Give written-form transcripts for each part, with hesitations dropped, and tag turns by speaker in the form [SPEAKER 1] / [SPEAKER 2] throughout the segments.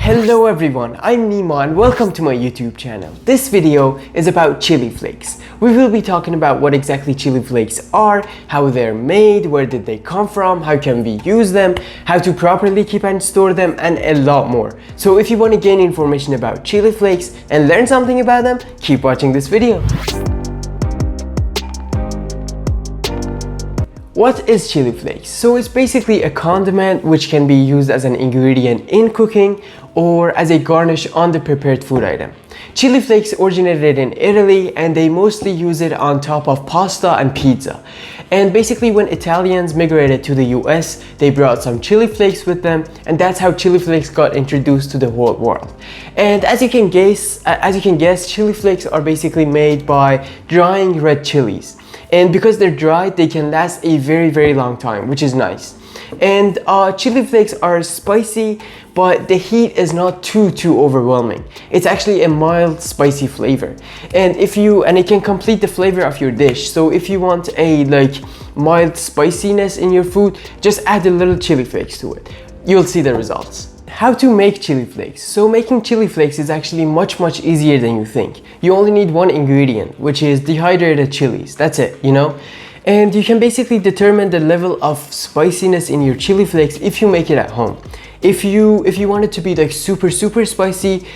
[SPEAKER 1] Hello everyone, I'm Nima and welcome to my YouTube channel. This video is about chili flakes. We will be talking about what exactly chili flakes are, how they're made, where did they come from, how can we use them, how to properly keep and store them, and a lot more. So if you want to gain information about chili flakes and learn something about them, keep watching this video. What is chili flakes? So it's basically a condiment which can be used as an ingredient in cooking or as a garnish on the prepared food item. Chili flakes originated in Italy and they mostly use it on top of pasta and pizza. And basically when Italians migrated to the US, they brought some chili flakes with them, and that's how chili flakes got introduced to the whole world. And as you can guess, chili flakes are basically made by drying red chilies. And because they're dried, they can last a very long time, which is nice. And chili flakes are spicy, but the heat is not too overwhelming. It's actually a mild spicy flavor, and it can complete the flavor of your dish. So if you want a mild spiciness in your food, just add a little chili flakes to it. You'll see the results. How to make chili flakes? So making chili flakes is actually much easier than you think. You only need one ingredient, which is dehydrated chilies. That's it, you know? And you can basically determine the level of spiciness in your chili flakes if you make it at home. If you want it to be like super spicy,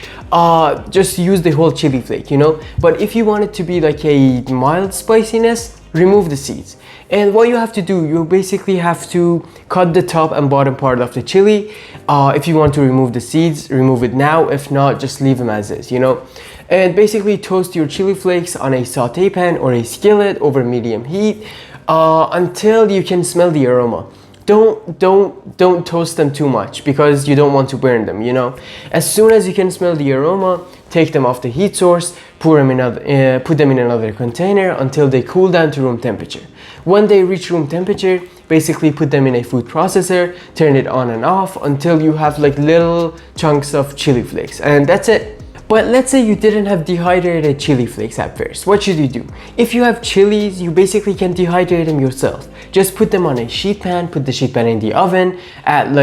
[SPEAKER 1] just use the whole chili flake, you know? But if you want it to be like a mild spiciness, remove the seeds. And what you have to do, you basically have to cut the top and bottom part of the chili. If you want to remove the seeds, remove it now. If not, just leave them as is, you know? And basically toast your chili flakes on a saute pan or a skillet over medium heat until you can smell the aroma. Don't toast them too much because you don't want to burn them, you know? As soon as you can smell the aroma, take them off the heat source, put them in another container until they cool down to room temperature. When they reach room temperature, basically put them in a food processor, turn it on and off until you have like little chunks of chili flakes, and that's it. But let's say you didn't have dehydrated chili flakes at first. What should you do? If you have chilies, you basically can dehydrate them yourself. Just put them on a sheet pan, put the sheet pan in the oven at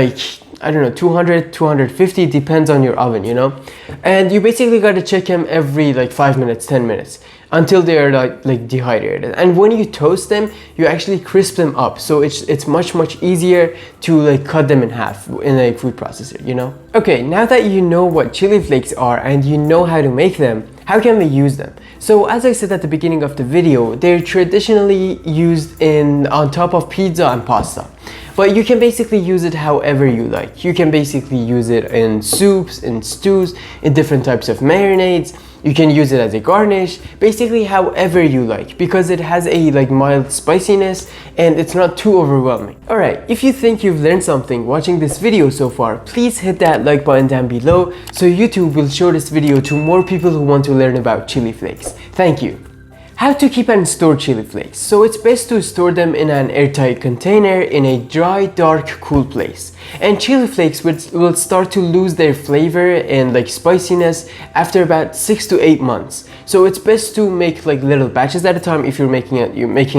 [SPEAKER 1] I don't know, 200, 250, depends on your oven, you know? And you basically gotta check them every 5 minutes, 10 minutes until they are like dehydrated. And when you toast them, you actually crisp them up. So it's much easier to cut them in half in a food processor, you know? Okay, now that you know what chili flakes are and you know how to make them, how can we use them? So as I said at the beginning of the video, they're traditionally used on top of pizza and pasta. But you can basically use it however you like. You can basically use it in soups, in stews, in different types of marinades. You can use it as a garnish, basically however you like, because it has a mild spiciness and it's not too overwhelming. Alright, if you think you've learned something watching this video so far, please hit that like button down below so YouTube will show this video to more people who want to learn about chili flakes. Thank you. How to keep and store chili flakes? So it's best to store them in an airtight container in a dry, dark, cool place. And chili flakes will start to lose their flavor and spiciness after about 6 to 8 months. So it's best to make little batches at a time. If you're making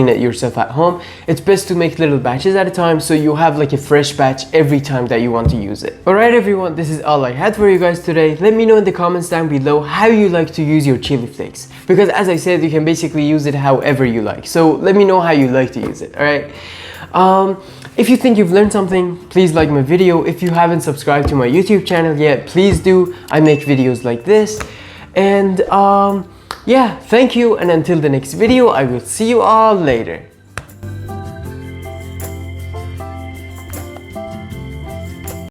[SPEAKER 1] it yourself at home, it's best to make little batches at a time so you have a fresh batch every time that you want to use it. Alright everyone, this is all I had for you guys today. Let me know in the comments down below how you like to use your chili flakes. Because as I said, you can basically use it however you like. So let me know how you like to use it, alright? If you think you've learned something, please like my video. If you haven't subscribed to my YouTube channel yet, please do. I make videos like this. And yeah, thank you, and until the next video, I will see you all later.